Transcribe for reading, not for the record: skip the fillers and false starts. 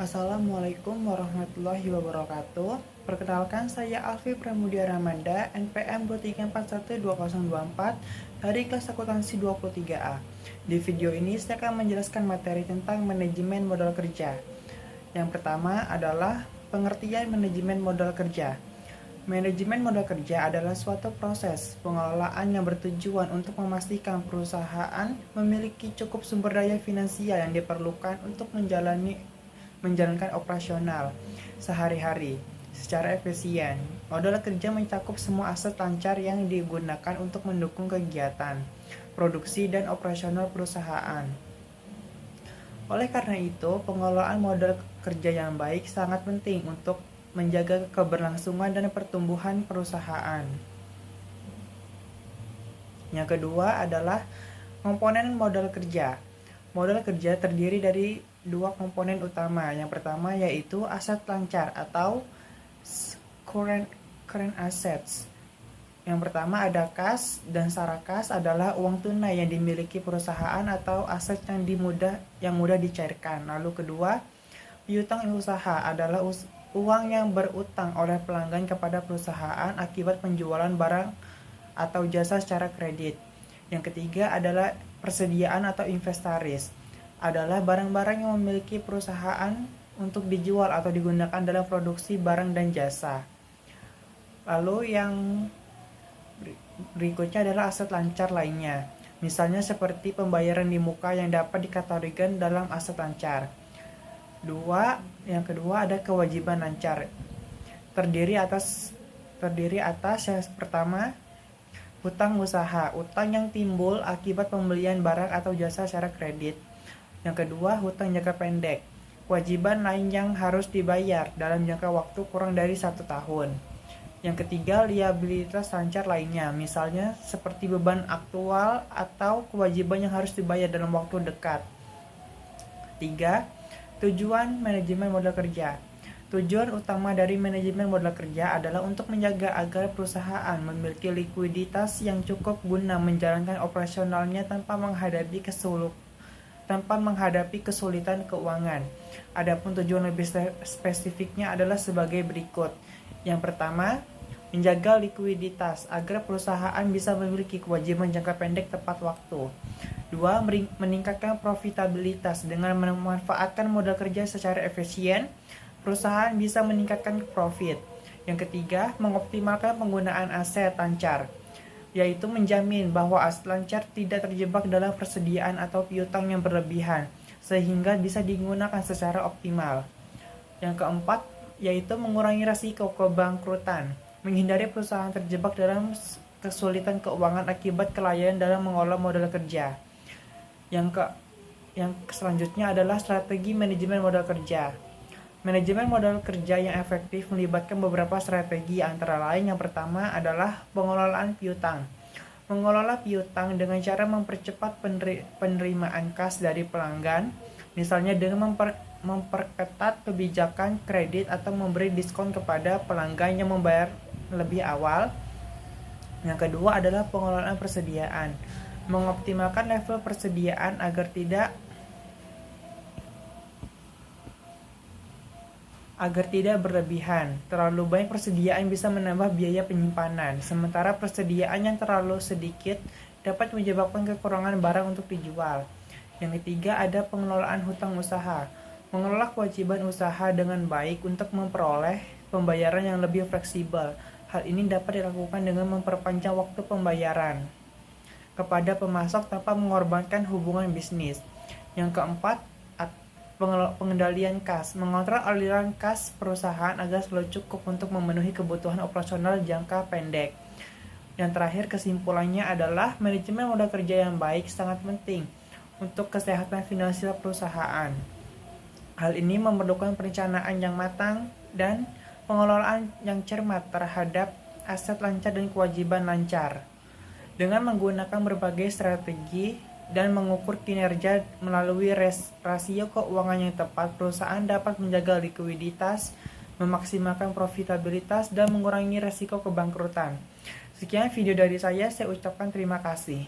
Assalamualaikum warahmatullahi wabarakatuh. Perkenalkan, saya Alfi Pramudia Ramanda, NPM 23412024 dari kelas akuntansi 23A. Di video ini saya akan menjelaskan materi tentang manajemen modal kerja. Yang pertama adalah pengertian manajemen modal kerja. Manajemen modal kerja adalah suatu proses pengelolaan yang bertujuan untuk memastikan perusahaan memiliki cukup sumber daya finansial yang diperlukan untuk menjalankan operasional sehari-hari secara efisien. Modal kerja mencakup semua aset lancar yang digunakan untuk mendukung kegiatan, produksi, dan operasional perusahaan. Oleh karena itu, pengelolaan modal kerja yang baik sangat penting untuk menjaga keberlangsungan dan pertumbuhan perusahaan. Yang kedua adalah komponen modal kerja. Modal kerja terdiri dari dua komponen utama. Yang pertama yaitu aset lancar atau current assets. Yang pertama ada kas, dan secara kas adalah uang tunai yang dimiliki perusahaan atau aset yang mudah dicairkan. Lalu kedua, piutang usaha adalah uang yang berutang oleh pelanggan kepada perusahaan akibat penjualan barang atau jasa secara kredit. Yang ketiga adalah persediaan atau inventaris, adalah barang-barang yang memiliki perusahaan untuk dijual atau digunakan dalam produksi barang dan jasa. Lalu yang berikutnya adalah aset lancar lainnya, misalnya seperti pembayaran di muka yang dapat dikategorikan dalam aset lancar. Yang kedua ada kewajiban lancar, terdiri atas yang pertama hutang usaha, utang yang timbul akibat pembelian barang atau jasa secara kredit. Yang kedua, hutang jangka pendek, kewajiban lain yang harus dibayar dalam jangka waktu kurang dari 1 tahun. Yang ketiga, liabilitas lancar lainnya, misalnya seperti beban aktual atau kewajiban yang harus dibayar dalam waktu dekat. 3. Tujuan manajemen modal kerja. Tujuan utama dari manajemen modal kerja adalah untuk menjaga agar perusahaan memiliki likuiditas yang cukup guna menjalankan operasionalnya tanpa menghadapi kesulitan keuangan. Adapun tujuan lebih spesifiknya adalah sebagai berikut. Yang pertama, menjaga likuiditas agar perusahaan bisa memiliki kewajiban jangka pendek tepat waktu. 2. Meningkatkan profitabilitas dengan memanfaatkan modal kerja secara efisien, perusahaan bisa meningkatkan profit. Yang ketiga, mengoptimalkan penggunaan aset lancar, yaitu menjamin bahwa aset lancar tidak terjebak dalam persediaan atau piutang yang berlebihan, sehingga bisa digunakan secara optimal. Yang keempat, yaitu mengurangi risiko kebangkrutan, menghindari perusahaan terjebak dalam kesulitan keuangan akibat kelalaian dalam mengolah modal kerja. Yang selanjutnya adalah strategi manajemen modal kerja. Manajemen modal kerja yang efektif melibatkan beberapa strategi, antara lain yang pertama adalah pengelolaan piutang. Mengelola piutang dengan cara mempercepat penerimaan kas dari pelanggan, misalnya dengan memperketat kebijakan kredit atau memberi diskon kepada pelanggan yang membayar lebih awal. Yang kedua adalah pengelolaan persediaan. Mengoptimalkan level persediaan agar tidak berlebihan. Terlalu banyak persediaan bisa menambah biaya penyimpanan, sementara persediaan yang terlalu sedikit dapat menyebabkan kekurangan barang untuk dijual. Yang ketiga ada pengelolaan hutang usaha. Mengelola kewajiban usaha dengan baik untuk memperoleh pembayaran yang lebih fleksibel. Hal ini dapat dilakukan dengan memperpanjang waktu pembayaran kepada pemasok tanpa mengorbankan hubungan bisnis. Yang keempat, pengendalian kas. Mengontrol aliran kas perusahaan agar selalu cukup untuk memenuhi kebutuhan operasional jangka pendek. Yang terakhir, kesimpulannya adalah manajemen modal kerja yang baik sangat penting untuk kesehatan finansial perusahaan. Hal ini memerlukan perencanaan yang matang dan pengelolaan yang cermat terhadap aset lancar dan kewajiban lancar. Dengan menggunakan berbagai strategi dan mengukur kinerja melalui rasio keuangan yang tepat, perusahaan dapat menjaga likuiditas, memaksimalkan profitabilitas, dan mengurangi risiko kebangkrutan. Sekian video dari saya ucapkan terima kasih.